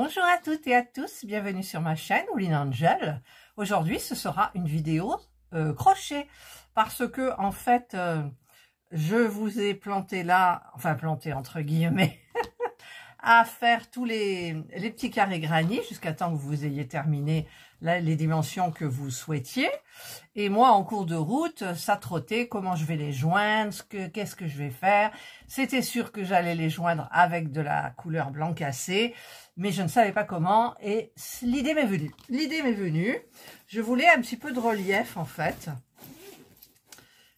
Bonjour à toutes et à tous, bienvenue sur ma chaîne Wooline Angel. Aujourd'hui ce sera une vidéo crochet parce que en fait je vous ai planté là, enfin planté entre guillemets, à faire tous les petits carrés granits jusqu'à temps que vous ayez terminé les dimensions que vous souhaitiez. Et moi, en cours de route, ça trottait, comment je vais les joindre, qu'est-ce que je vais faire. C'était sûr que j'allais les joindre avec de la couleur blanc cassé, mais je ne savais pas comment, et l'idée m'est venue. L'idée m'est venue, je voulais un petit peu de relief, en fait.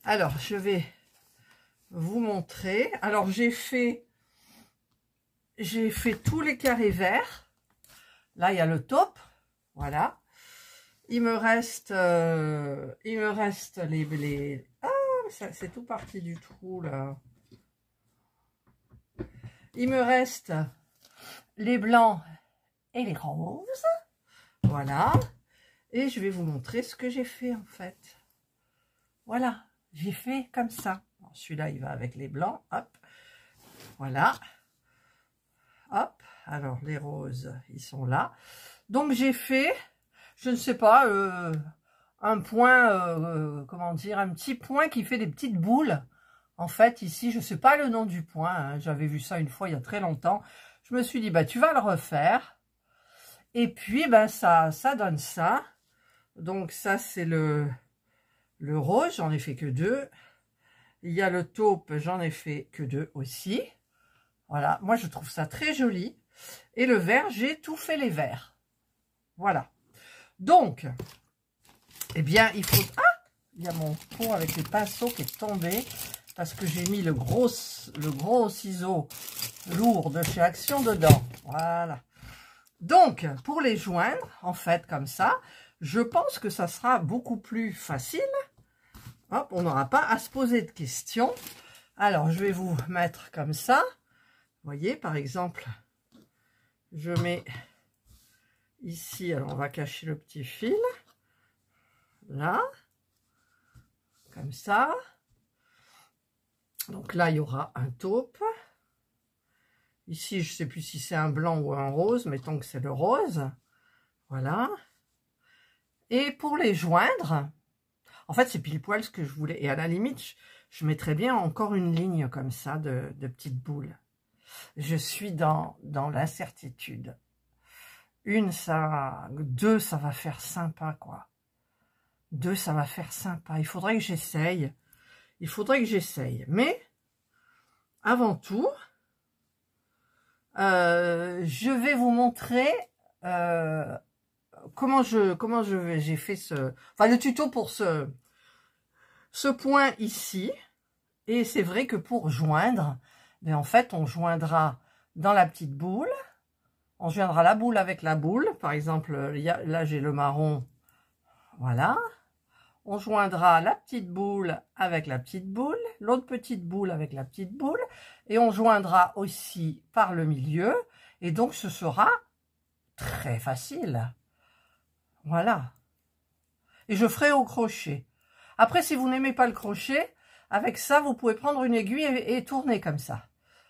Alors, je vais vous montrer. Alors, j'ai fait tous les carrés verts. Là, il y a le taupe, voilà. Il me reste les... Ah, c'est tout parti du trou, là. Il me reste les blancs et les roses. Voilà. Et je vais vous montrer ce que j'ai fait, en fait. Voilà. J'ai fait comme ça. Celui-là, il va avec les blancs. Hop. Voilà. Hop. Alors, les roses, ils sont là. Donc, j'ai fait... je ne sais pas, un point, comment dire, un petit point qui fait des petites boules. En fait, ici, je ne sais pas le nom du point, hein, j'avais vu ça une fois il y a très longtemps. Je me suis dit, bah, tu vas le refaire. Et puis, ben, ça donne ça. Donc, ça, c'est le rose, j'en ai fait que 2. Il y a le taupe, j'en ai fait que 2 aussi. Voilà, moi, je trouve ça très joli. Et le vert, j'ai tout fait les verts. Voilà. Donc, eh bien, il faut... Ah, il y a mon pot avec les pinceaux qui est tombé parce que j'ai mis le gros ciseau lourd de chez Action dedans. Voilà. Donc, pour les joindre, en fait, comme ça, je pense que ça sera beaucoup plus facile. Hop, on n'aura pas à se poser de questions. Alors, je vais vous mettre comme ça. Vous voyez, par exemple, je mets... ici, alors on va cacher le petit fil, là, comme ça. Donc là, il y aura un taupe. Ici, je ne sais plus si c'est un blanc ou un rose, mettons que c'est le rose. Voilà. Et pour les joindre, en fait, c'est pile poil ce que je voulais. Et à la limite, je mettrais bien encore une ligne comme ça de petites boules. Je suis dans l'incertitude. 1, ça... 2, ça va faire sympa, quoi. 2, ça va faire sympa. Il faudrait que j'essaye. Il faudrait que j'essaye. Mais, avant tout, je vais vous montrer comment j'ai fait ce... Enfin, le tuto pour ce point ici. Et c'est vrai que pour joindre, ben en fait, on joindra dans la petite boule. On joindra la boule avec la boule. Par exemple, là, j'ai le marron. Voilà. On joindra la petite boule avec la petite boule. L'autre petite boule avec la petite boule. Et on joindra aussi par le milieu. Et donc, ce sera très facile. Voilà. Et je ferai au crochet. Après, si vous n'aimez pas le crochet, avec ça, vous pouvez prendre une aiguille et tourner comme ça.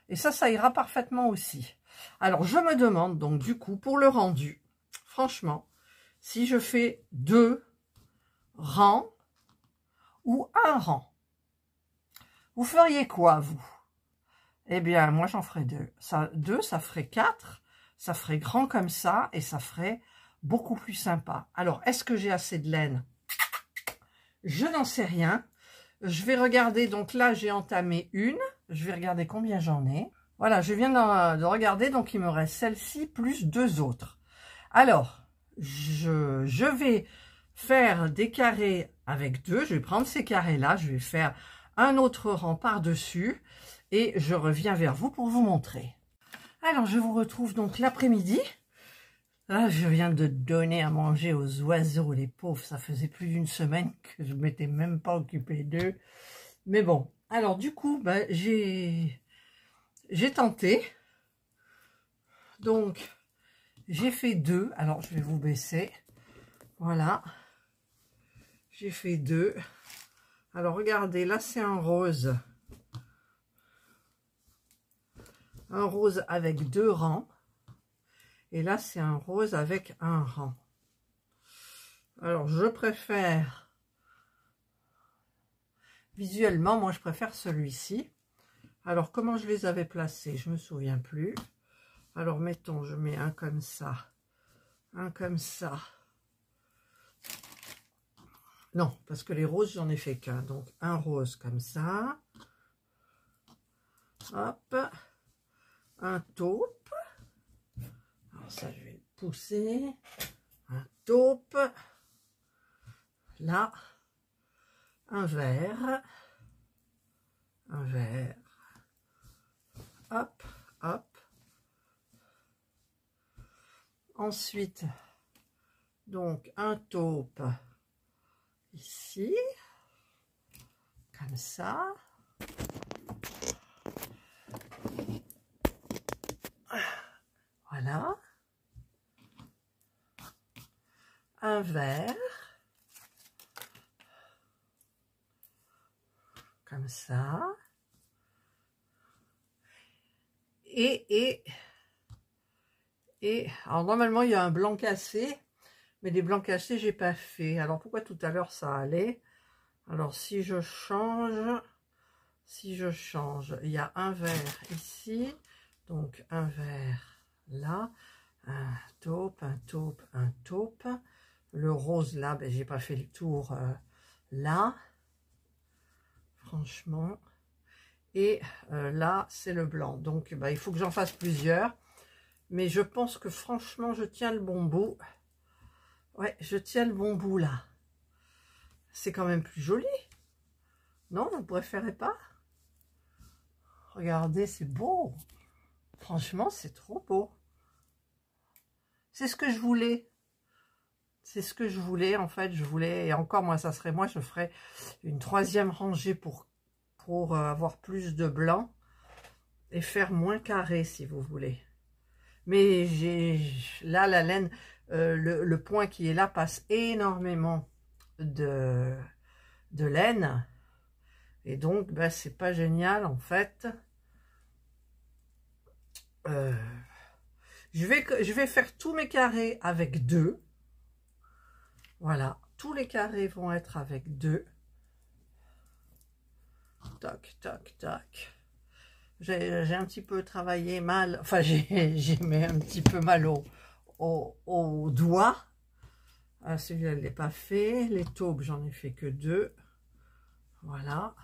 Et ça ira parfaitement aussi. Alors, je me demande donc du coup, pour le rendu, franchement, si je fais 2 rangs ou un rang, vous feriez quoi, vous? Eh bien, moi, j'en ferais 2. 2, ça ferait 4, ça ferait grand comme ça, et ça ferait beaucoup plus sympa. Alors, est-ce que j'ai assez de laine? Je n'en sais rien. Je vais regarder, donc là, j'ai entamé une. Je vais regarder combien j'en ai. Voilà, je viens de regarder, donc il me reste celle-ci plus 2 autres. Alors, je vais faire des carrés avec 2. Je vais prendre ces carrés-là, je vais faire un autre rang par-dessus et je reviens vers vous pour vous montrer. Alors, je vous retrouve donc l'après-midi. Là, je viens de donner à manger aux oiseaux, les pauvres. Ça faisait plus d'1 semaine que je ne m'étais même pas occupée d'eux. Mais bon, alors du coup, bah, j'ai tenté. Donc, j'ai fait 2. Alors, je vais vous baisser. Voilà. J'ai fait 2. Alors, regardez, là, c'est un rose. Un rose avec 2 rangs. Et là, c'est un rose avec un rang. Alors, je préfère... Visuellement, moi, je préfère celui-ci. Alors, comment je les avais placés? Je me souviens plus. Alors, mettons, je mets un comme ça. Un comme ça. Non, parce que les roses, j'en ai fait qu'un. Donc, un rose comme ça. Hop. Un taupe. Alors, ça, je vais le pousser. Un taupe. Là. Un vert. Un vert. Hop, hop. Ensuite, donc, un taupe ici. Comme ça. Voilà. Un vert. Comme ça. Et alors normalement il y a un blanc cassé, mais des blancs cassés j'ai pas fait. Alors pourquoi tout à l'heure ça allait? Alors si je change, il y a un vert ici, donc un vert là, un taupe, un taupe, un taupe. Le rose là, ben, j'ai pas fait le tour là, franchement. Et là, c'est le blanc. Donc, bah, il faut que j'en fasse plusieurs. Mais je pense que franchement, je tiens le bon bout. Ouais, je tiens le bon bout là. C'est quand même plus joli. Non, vous préférez pas? Regardez, c'est beau. Franchement, c'est trop beau. C'est ce que je voulais. C'est ce que je voulais, en fait. Je voulais, et encore, moi, ça serait moi, je ferais une troisième rangée pour avoir plus de blanc et faire moins carré si vous voulez. Mais là la laine, le point qui est là passe énormément de laine et donc ben, c'est pas génial en fait. Je vais faire tous mes carrés avec 2. Voilà, tous les carrés vont être avec 2. Tac, tac, tac. J'ai un petit peu travaillé mal, enfin j'ai mis un petit peu mal au doigt. Celui-là, je ne l'ai pas fait. Les taupes, j'en ai fait que 2. Voilà.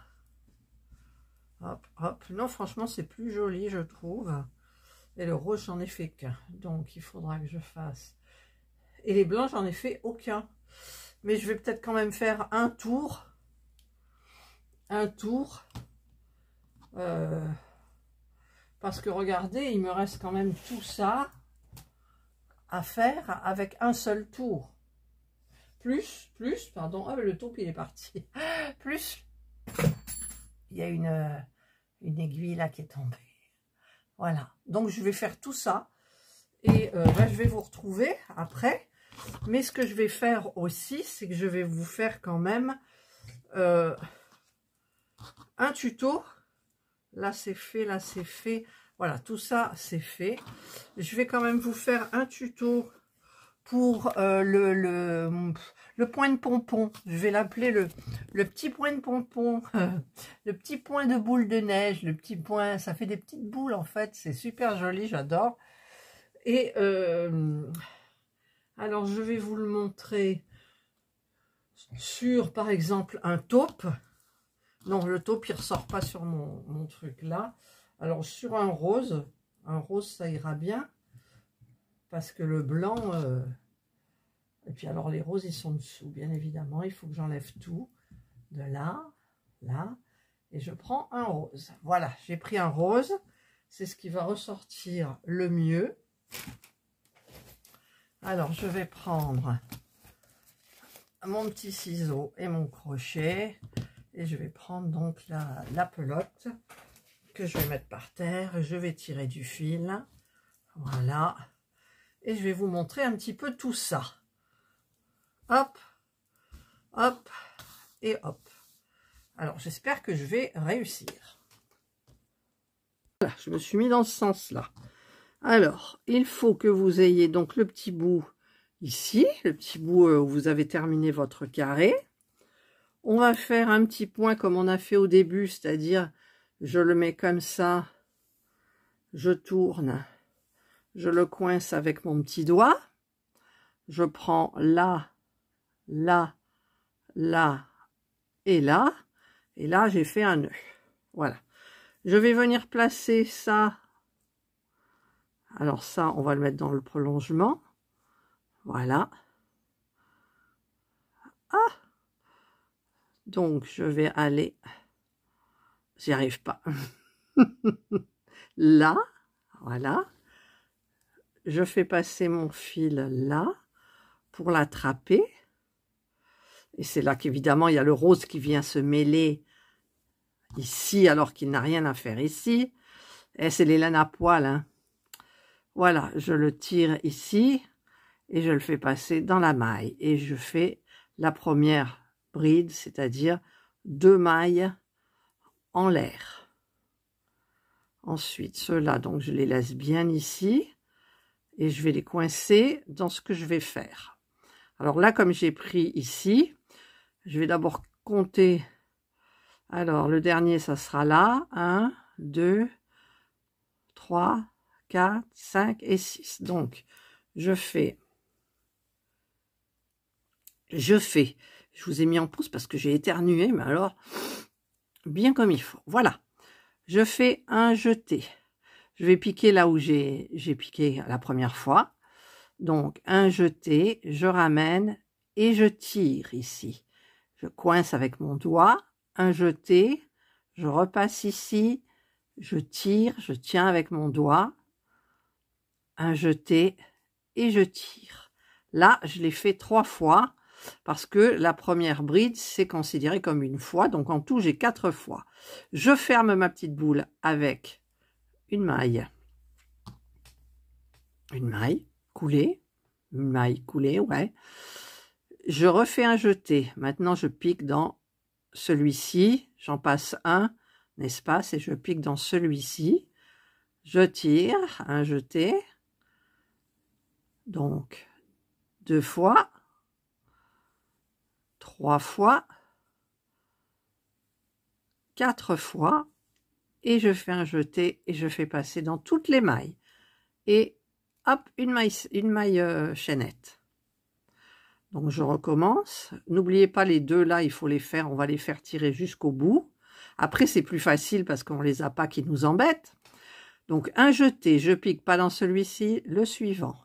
Hop, hop. Non, franchement, c'est plus joli, je trouve. Et le rose, j'en ai fait qu'un. Donc, il faudra que je fasse. Et les blancs, j'en ai fait aucun. Mais je vais peut-être quand même faire un tour. Un tour. Parce que regardez, il me reste quand même tout ça à faire avec un seul tour. Plus, pardon, oh, le taupe il est parti. Plus, il y a une aiguille là qui est tombée. Voilà, donc je vais faire tout ça. Et ben, je vais vous retrouver après. Mais ce que je vais faire aussi, c'est que je vais vous faire quand même un tuto. Là c'est fait, là c'est fait. Voilà, tout ça c'est fait. Je vais quand même vous faire un tuto pour le point de pompon. Je vais l'appeler le petit point de pompon. Le petit point de boule de neige. Le petit point, ça fait des petites boules en fait. C'est super joli, j'adore. Et alors je vais vous le montrer sur par exemple un taupe. Non, le taupe il ressort pas sur mon truc là. Alors sur un rose ça ira bien parce que le blanc et puis alors les roses ils sont dessous bien évidemment. Il faut que j'enlève tout de là et je prends un rose. Voilà, j'ai pris un rose, c'est ce qui va ressortir le mieux. Alors je vais prendre mon petit ciseau et mon crochet. Et je vais prendre donc la pelote que je vais mettre par terre. Je vais tirer du fil. Voilà. Et je vais vous montrer un petit peu tout ça. Hop, hop et hop. Alors, j'espère que je vais réussir. Voilà, je me suis mis dans ce sens-là. Alors, il faut que vous ayez donc le petit bout ici, le petit bout où vous avez terminé votre carré. On va faire un petit point comme on a fait au début, c'est-à-dire je le mets comme ça, je tourne, je le coince avec mon petit doigt, je prends là, là, là et là j'ai fait un nœud. Voilà. Je vais venir placer ça. Alors ça, on va le mettre dans le prolongement. Voilà. Ah! Donc, je vais aller... J'y arrive pas. Là, voilà. Je fais passer mon fil là pour l'attraper. Et c'est là qu'évidemment, il y a le rose qui vient se mêler ici, alors qu'il n'a rien à faire ici. Et c'est les laines à poil, hein. Voilà, je le tire ici et je le fais passer dans la maille. Et je fais la première bride, c'est-à-dire 2 mailles en l'air. Ensuite, ceux-là, donc je les laisse bien ici et je vais les coincer dans ce que je vais faire. Alors là, comme j'ai pris ici, je vais d'abord compter. Alors, le dernier, ça sera là. 1, 2, 3, 4, 5 et 6. Donc, je vous ai mis en pause parce que j'ai éternué, mais alors, bien comme il faut. Voilà. Je fais un jeté. Je vais piquer là où j'ai piqué la première fois. Donc, un jeté, je ramène et je tire ici. Je coince avec mon doigt, un jeté, je repasse ici, je tire, je tiens avec mon doigt, un jeté et je tire. Là, je l'ai fait 3 fois parce que la première bride, c'est considéré comme une fois. Donc, en tout, j'ai 4 fois. Je ferme ma petite boule avec une maille coulée, ouais. Je refais un jeté. Maintenant, je pique dans celui-ci. J'en passe un, n'est-ce pas? Et je pique dans celui-ci. Je tire, un jeté. Donc, 2 fois, 3 fois, 4 fois. Et je fais un jeté et je fais passer dans toutes les mailles. Et hop, une maille chaînette. Donc je recommence. N'oubliez pas les deux là, il faut les faire, on va les faire tirer jusqu'au bout. Après c'est plus facile parce qu'on les a pas qui nous embêtent. Donc un jeté, je pique pas dans celui-ci, le suivant.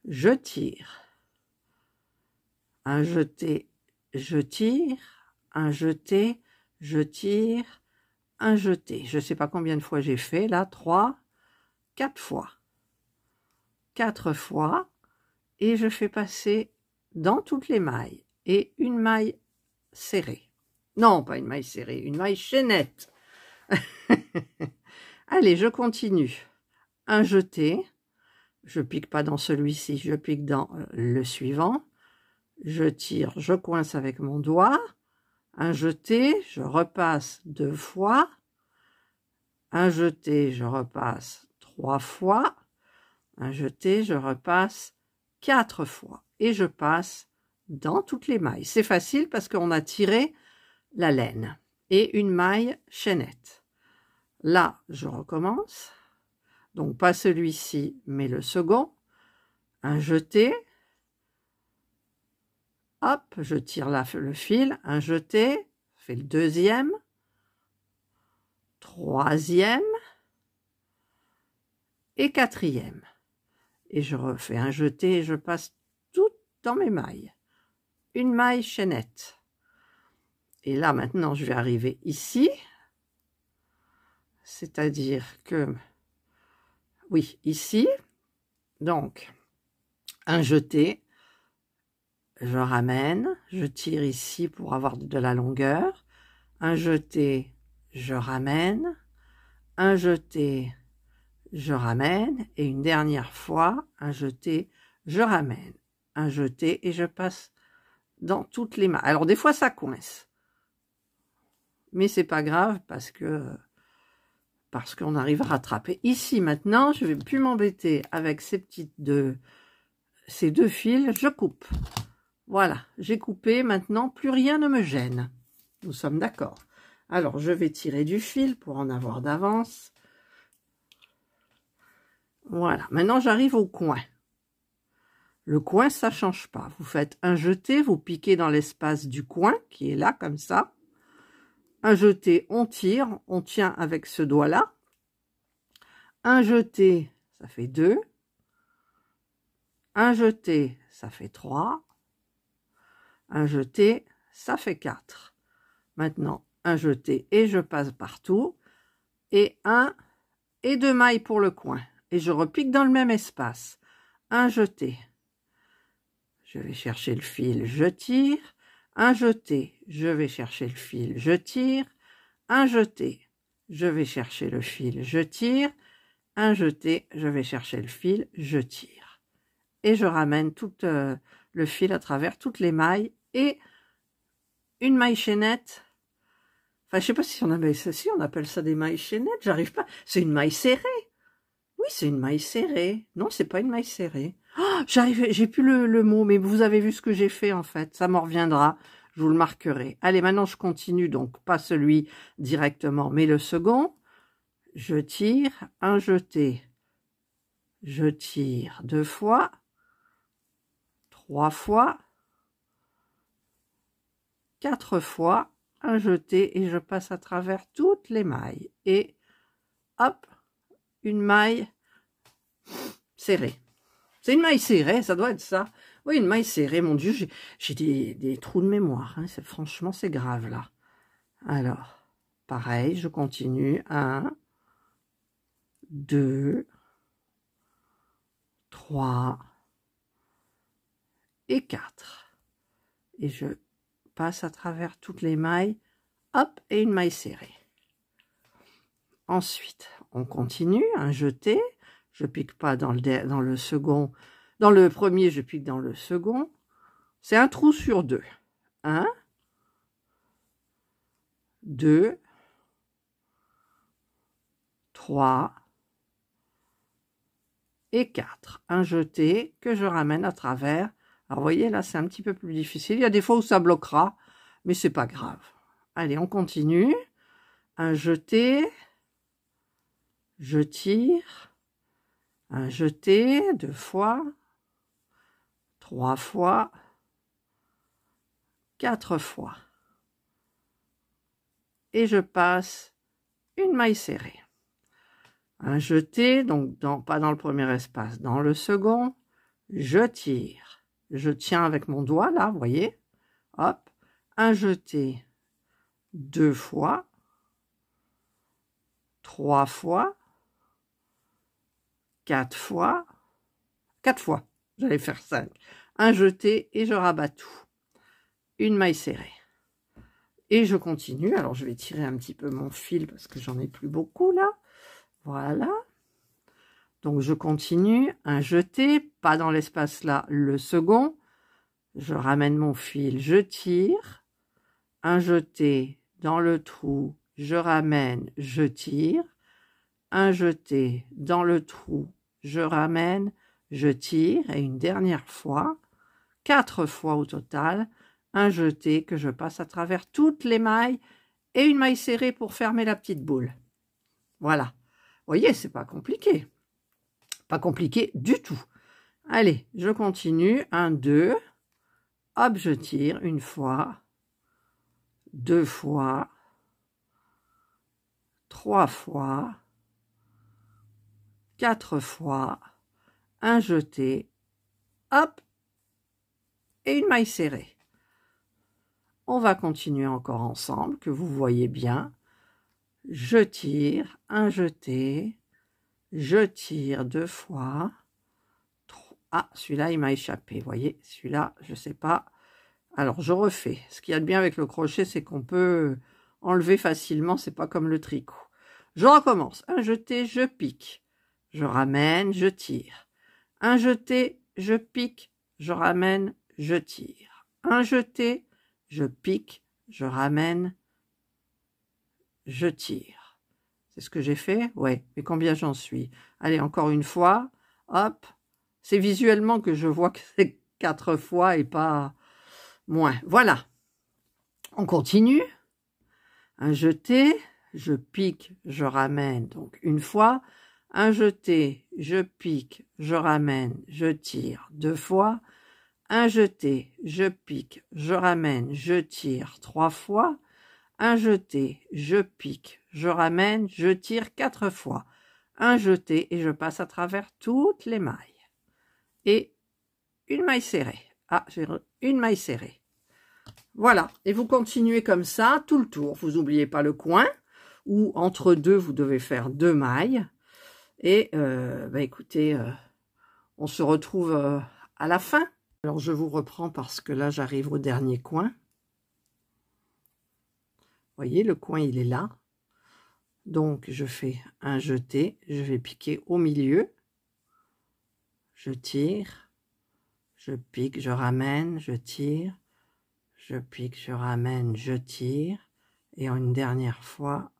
Je tire. Un jeté, je tire. Un jeté, je tire. Un jeté. Je sais pas combien de fois j'ai fait là, 3, 4 fois. 4 fois. Et je fais passer dans toutes les mailles et une maille serrée. Non, pas une maille serrée, une maille chaînette. Allez, je continue. Un jeté. Je pique pas dans celui-ci, je pique dans le suivant. Je tire, je coince avec mon doigt. Un jeté, je repasse 2 fois. Un jeté, je repasse 3 fois. Un jeté, je repasse 4 fois. Et je passe dans toutes les mailles. C'est facile parce qu'on a tiré la laine. Et une maille chaînette. Là, je recommence. Donc, pas celui-ci, mais le second. Un jeté. Hop, je tire le fil. Un jeté. Je fais le deuxième. Troisième. Et quatrième. Et je refais un jeté et je passe tout dans mes mailles. Une maille chaînette. Et là, maintenant, je vais arriver ici. C'est-à-dire que... Oui, ici. Donc, un jeté. Je ramène. Je tire ici pour avoir de la longueur. Un jeté, je ramène. Un jeté, je ramène. Et une dernière fois, un jeté, je ramène. Un jeté et je passe dans toutes les mailles. Alors, des fois, ça coince. Mais c'est pas grave parce que parce qu'on arrive à rattraper. Ici, maintenant, je vais plus m'embêter avec ces ces deux fils, je coupe. Voilà, j'ai coupé, maintenant, plus rien ne me gêne. Nous sommes d'accord. Alors, je vais tirer du fil pour en avoir d'avance. Voilà, maintenant, j'arrive au coin. Le coin, ça change pas. Vous faites un jeté, vous piquez dans l'espace du coin, qui est là, comme ça. Un jeté, on tire, on tient avec ce doigt-là. Un jeté, ça fait 2. Un jeté, ça fait 3. Un jeté, ça fait 4. Maintenant, un jeté et je passe partout. Et 1 et 2 mailles pour le coin. Et je repique dans le même espace. Un jeté. Je vais chercher le fil, je tire. Un jeté, je vais chercher le fil, je tire. Un jeté, je vais chercher le fil, je tire. Un jeté, je vais chercher le fil, je tire. Et je ramène tout le fil à travers toutes les mailles et une maille chaînette. Enfin, je sais pas si on appelle ça des mailles chaînettes, j'arrive pas. C'est une maille serrée. Oui, c'est une maille serrée. Non, c'est pas une maille serrée. Oh, j'ai plus le mot, mais vous avez vu ce que j'ai fait en fait. Ça m'en reviendra. Je vous le marquerai. Allez, maintenant je continue, donc pas celui directement, mais le second. Je tire, un jeté. Je tire 2 fois, 3 fois, 4 fois, un jeté et je passe à travers toutes les mailles. Et hop, une maille serrée. C'est une maille serrée, ça doit être ça. Oui, une maille serrée, mon Dieu, j'ai des trous de mémoire. Hein. Franchement, c'est grave là. Alors, pareil, je continue. 1, 2, 3 et 4. Et je passe à travers toutes les mailles. Hop, et une maille serrée. Ensuite, on continue. Un jeté. Je pique pas dans le second. Dans le premier, je pique dans le second. C'est un trou sur 2. 1, 2, 3 et 4. Un jeté que je ramène à travers. Alors, vous voyez, là, c'est un petit peu plus difficile. Il y a des fois où ça bloquera, mais c'est pas grave. Allez, on continue. Un jeté. Je tire. Un jeté, 2 fois. 3 fois. 4 fois. Et je passe une maille serrée. Un jeté, donc pas dans le premier espace, dans le second, je tire. Je tiens avec mon doigt, là, vous voyez. Hop. Un jeté 2 fois. 3 fois. 4 fois. 4 fois. J'allais faire 5. Un jeté et je rabats tout. Une maille serrée. Et je continue. Alors, je vais tirer un petit peu mon fil parce que j'en ai plus beaucoup, là. Voilà. Donc, je continue. Un jeté, pas dans l'espace là, le second. Je ramène mon fil, je tire. Un jeté dans le trou, je ramène, je tire. Un jeté dans le trou, je ramène, je tire. Et une dernière fois, 4 fois au total, un jeté que je passe à travers toutes les mailles et une maille serrée pour fermer la petite boule. Voilà. Vous voyez, c'est pas compliqué. Pas compliqué du tout. Allez, je continue. 1, 2. Hop, je tire une fois, 2 fois, 3 fois, 4 fois, un jeté, hop, et une maille serrée. On va continuer encore ensemble, que vous voyez bien. Je tire, un jeté, je tire 2 fois. Ah, celui-là, il m'a échappé, vous voyez, celui-là, je ne sais pas. Alors, je refais. Ce qu'il y a de bien avec le crochet, c'est qu'on peut enlever facilement, c'est pas comme le tricot. Je recommence. Un jeté, je pique. Je ramène, je tire. Un jeté, je pique, je ramène, je tire. Un jeté, je pique, je ramène, je tire. C'est ce que j'ai fait? Ouais, mais combien j'en suis? Allez, encore une fois, hop. C'est visuellement que je vois que c'est 4 fois et pas moins. Voilà. On continue. Un jeté, je pique, je ramène, donc une fois. Un jeté, je pique, je ramène, je tire 2 fois. Un jeté, je pique, je ramène, je tire 3 fois. Un jeté, je pique, je ramène, je tire 4 fois. Un jeté et je passe à travers toutes les mailles. Et une maille serrée. Ah, j'ai une maille serrée. Voilà, et vous continuez comme ça tout le tour. Vous n'oubliez pas le coin, ou entre deux, vous devez faire 2 mailles. Et écoutez, on se retrouve à la fin. Alors je vous reprends parce que là j'arrive au dernier coin. Vous voyez, le coin il est là. Donc je fais un jeté, je vais piquer au milieu. Je tire, je pique, je ramène, je tire. Je pique, je ramène, je tire. Et une dernière fois,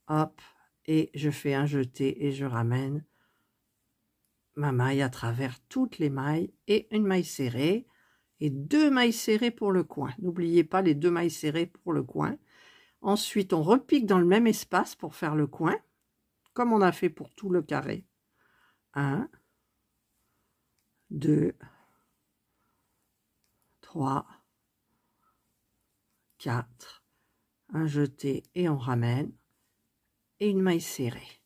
hop, et je fais un jeté et je ramène ma maille à travers toutes les mailles et une maille serrée et 2 mailles serrées pour le coin. N'oubliez pas les 2 mailles serrées pour le coin. Ensuite, on repique dans le même espace pour faire le coin, comme on a fait pour tout le carré. 1, 2, 3, 4, un jeté et on ramène, et une maille serrée.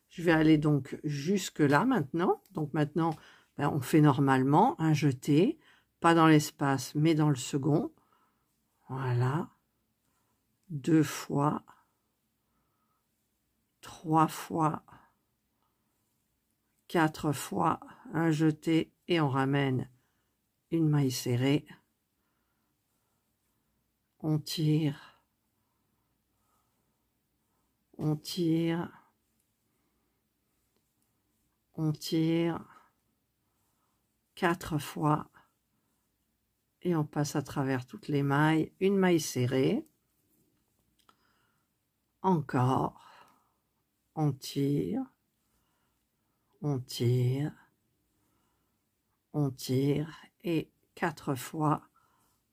Je vais aller donc jusque là maintenant. Donc maintenant, on fait normalement un jeté, pas dans l'espace, mais dans le second. Voilà. 2 fois, 3 fois, 4 fois, un jeté et on ramène une maille serrée. On tire, on tire, on tire 4 fois et on passe à travers toutes les mailles, une maille serrée. Encore, on tire, on tire, on tire et 4 fois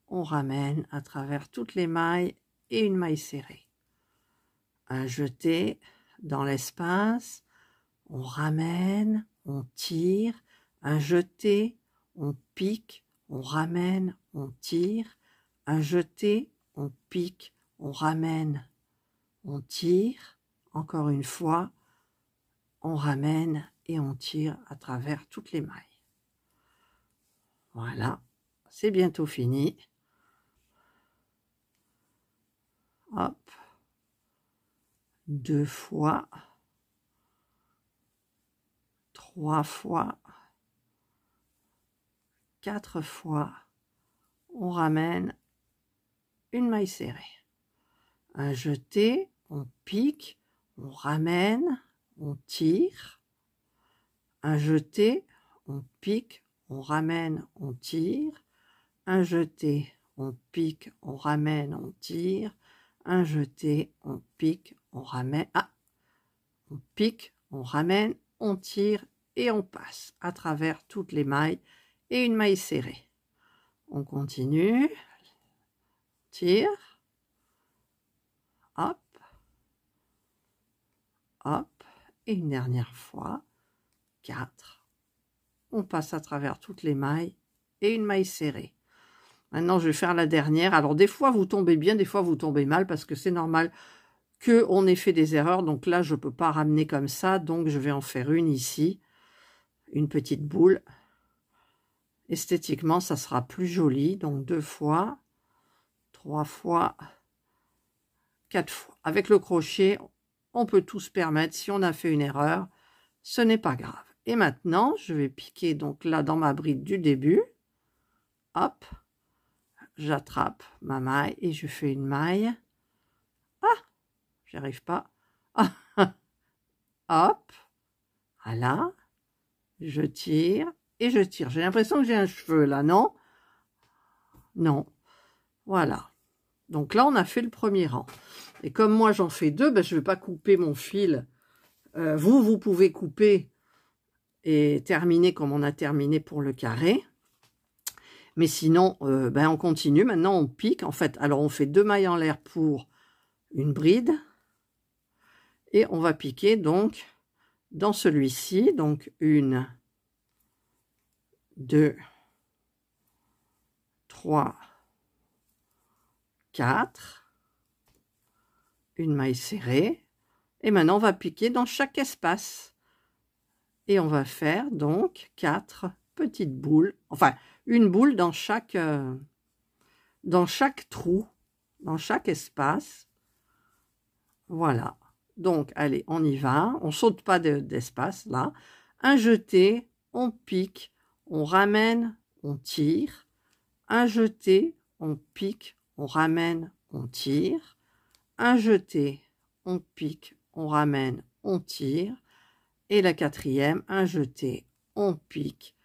on ramène à travers toutes les mailles et une maille serrée. Un jeté dans l'espace, on ramène, on tire, un jeté, on pique, on ramène, on tire, un jeté, on pique, on ramène, on tire, encore une fois, on ramène et on tire à travers toutes les mailles. Voilà, c'est bientôt fini. Hop, 2 fois, 3 fois, 4 fois, on ramène une maille serrée. Un jeté, on pique, on ramène, on tire. Un jeté, on pique, on ramène, on tire. Un jeté, on pique, on ramène, on tire. Un jeté, on pique, on ramène. Ah, on pique, on ramène, on tire et on passe à travers toutes les mailles et une maille serrée. On continue, tire, hop, hop, et une dernière fois, 4. On passe à travers toutes les mailles et une maille serrée. Maintenant, je vais faire la dernière. Alors, des fois, vous tombez bien, des fois, vous tombez mal, parce que c'est normal qu'on ait fait des erreurs. Donc là, je ne peux pas ramener comme ça. Donc, je vais en faire une ici. Une petite boule. Esthétiquement, ça sera plus joli. Donc, 2 fois, 3 fois, 4 fois. Avec le crochet, on peut tout se permettre. Si on a fait une erreur, ce n'est pas grave. Et maintenant, je vais piquer donc là dans ma bride du début. Hop. J'attrape ma maille et je fais une maille. Ah, j'y arrive pas. Hop, voilà. Je tire et je tire. J'ai l'impression que j'ai un cheveu là, non? Non. Voilà. Donc là, on a fait le premier rang. Et comme moi, j'en fais 2, ben, je ne vais pas couper mon fil. Vous pouvez couper et terminer comme on a terminé pour le carré. Mais sinon, ben, on continue. Maintenant, on pique. En fait, alors on fait 2 mailles en l'air pour une bride. Et on va piquer donc dans celui-ci. Donc 1, 2, 3, 4. Une maille serrée. Et maintenant, on va piquer dans chaque espace. Et on va faire donc 4 petites boules. Enfin, une boule dans chaque trou, dans chaque espace. Voilà. Donc, allez, on y va. On saute pas d'espace, là. Un jeté, on pique, on ramène, on tire. Un jeté, on pique, on ramène, on tire. Un jeté, on pique, on ramène, on tire. Et la 4e, un jeté, on pique,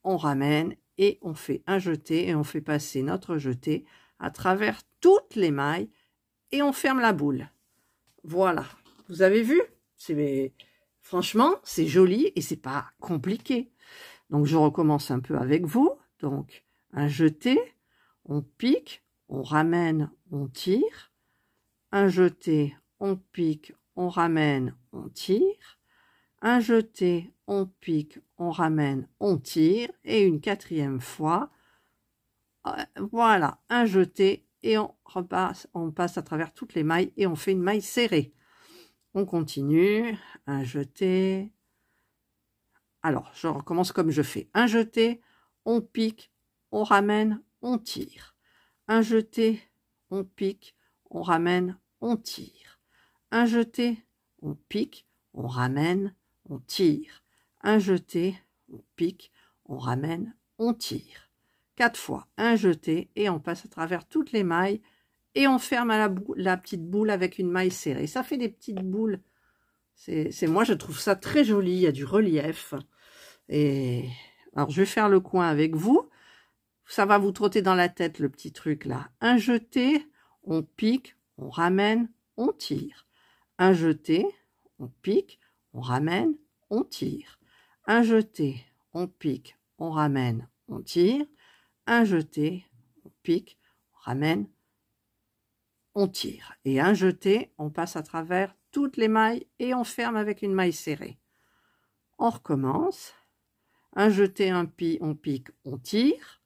on ramène et on fait un jeté et on fait passer notre jeté à travers toutes les mailles et on ferme la boule. Voilà, vous avez vu? Franchement, c'est joli et c'est pas compliqué. Donc, je recommence un peu avec vous. Donc, un jeté, on pique, on ramène, on tire. Un jeté, on pique, on ramène, on tire. Un jeté, on pique, on ramène, on tire. Et une 4e fois, voilà, un jeté et on repasse, on passe à travers toutes les mailles et on fait une maille serrée. On continue, un jeté. Alors, je recommence comme je fais. Un jeté, on pique, on ramène, on tire. Un jeté, on pique, on ramène, on tire. Un jeté, on pique, on ramène, on tire. Un jeté, on pique, on ramène, on tire. 4 fois, un jeté et on passe à travers toutes les mailles et on ferme à la petite boule avec une maille serrée. Ça fait des petites boules. Moi, je trouve ça très joli. Il y a du relief. Et alors, je vais faire le coin avec vous. Ça va vous trotter dans la tête, le petit truc là. Un jeté, on pique, on ramène, on tire. Un jeté, on pique, on ramène, on tire. Un jeté, on pique, on ramène, on tire. Un jeté, on pique, on ramène, on tire. Et un jeté, on passe à travers toutes les mailles et on ferme avec une maille serrée. On recommence. Un jeté, on pique, on tire.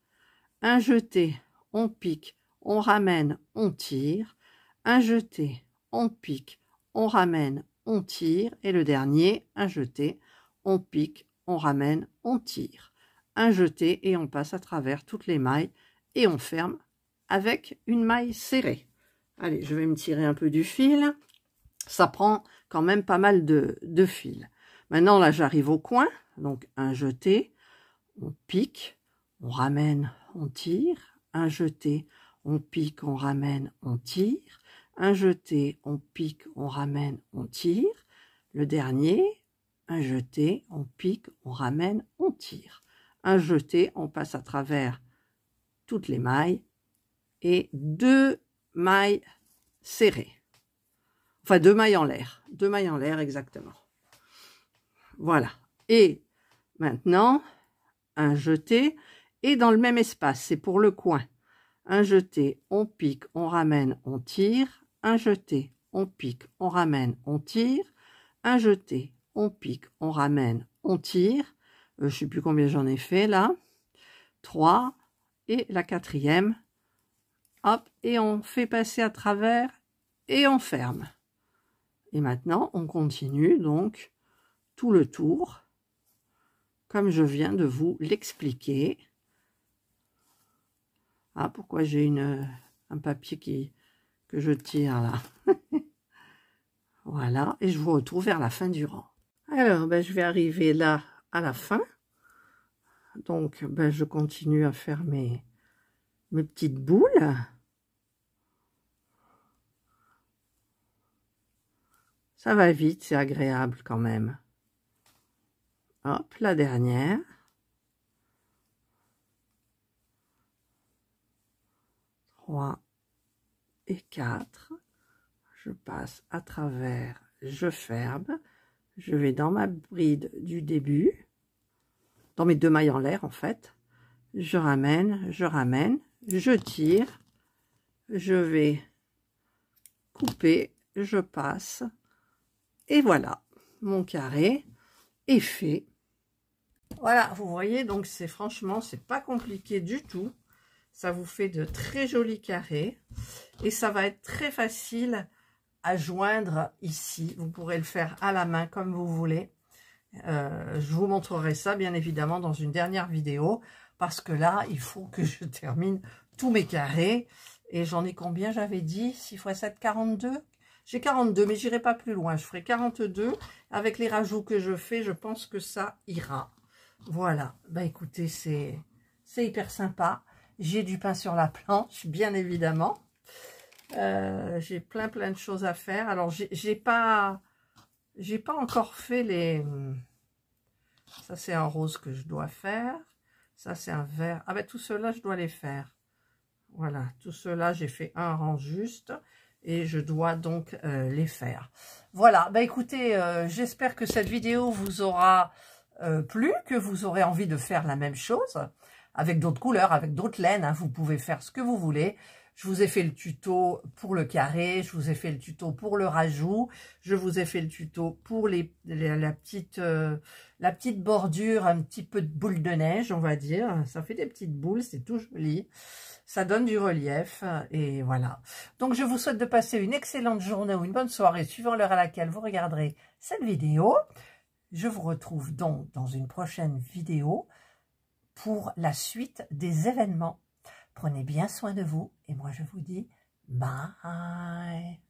Un jeté, on pique, on ramène, on tire. Un jeté, on pique, on ramène, on tire. Et le dernier, un jeté, on pique, on ramène, on tire. Un jeté et on passe à travers toutes les mailles et on ferme avec une maille serrée. Allez, je vais me tirer un peu du fil. Ça prend quand même pas mal de fil. Maintenant, là, j'arrive au coin. Donc, un jeté, on pique, on ramène, on tire. Un jeté, on pique, on ramène, on tire. Un jeté, on pique, on ramène, on tire. Le dernier, un jeté, on pique, on ramène, on tire. Un jeté, on passe à travers toutes les mailles et 2 mailles serrées. Enfin, 2 mailles en l'air. 2 mailles en l'air, exactement. Voilà. Et maintenant, un jeté et dans le même espace, c'est pour le coin. Un jeté, on pique, on ramène, on tire. Un jeté, on pique, on ramène, on tire. Un jeté, on pique, on ramène, on tire. Je ne sais plus combien j'en ai fait là. 3. Et la 4e. Hop, et on fait passer à travers et on ferme. Et maintenant, on continue donc tout le tour, comme je viens de vous l'expliquer. Ah, pourquoi j'ai un papier que je tire là. Voilà, et je vous retrouve vers la fin du rang. Alors, je vais arriver là à la fin. Donc, je continue à faire mes petites boules. Ça va vite, c'est agréable quand même. Hop, la dernière. Et 4. je passe à travers, je ferme, je vais dans ma bride du début, dans mes 2 mailles en l'air en fait, je ramène, je tire, je vais couper, je passe, et voilà, mon carré est fait. Voilà, vous voyez, donc c'est franchement, c'est pas compliqué du tout. Ça vous fait de très jolis carrés et ça va être très facile à joindre ici. Vous pourrez le faire à la main comme vous voulez. Je vous montrerai ça bien évidemment dans une dernière vidéo parce que là, il faut que je termine tous mes carrés. Et j'en ai combien j'avais dit? 6 x 7, 42. J'ai 42, mais j'irai pas plus loin. Je ferai 42. Avec les rajouts que je fais, je pense que ça ira. Voilà. Bah écoutez, c'est hyper sympa. J'ai du pain sur la planche, bien évidemment. J'ai plein de choses à faire. Alors, j'ai pas encore fait les... Ça, c'est un rose que je dois faire. Ça, c'est un vert. Ah ben, tout cela, je dois les faire. Voilà, tout cela, j'ai fait un rang juste. Et je dois donc les faire. Voilà, bah écoutez, j'espère que cette vidéo vous aura plu, que vous aurez envie de faire la même chose, avec d'autres couleurs, avec d'autres laines, hein, vous pouvez faire ce que vous voulez. Je vous ai fait le tuto pour le carré, je vous ai fait le tuto pour le rajout, je vous ai fait le tuto pour la petite bordure, un petit peu de boule de neige, on va dire. Ça fait des petites boules, c'est tout joli. Ça donne du relief et voilà. Donc, je vous souhaite de passer une excellente journée ou une bonne soirée, suivant l'heure à laquelle vous regarderez cette vidéo. Je vous retrouve donc dans une prochaine vidéo pour la suite des événements. Prenez bien soin de vous et moi je vous dis bye.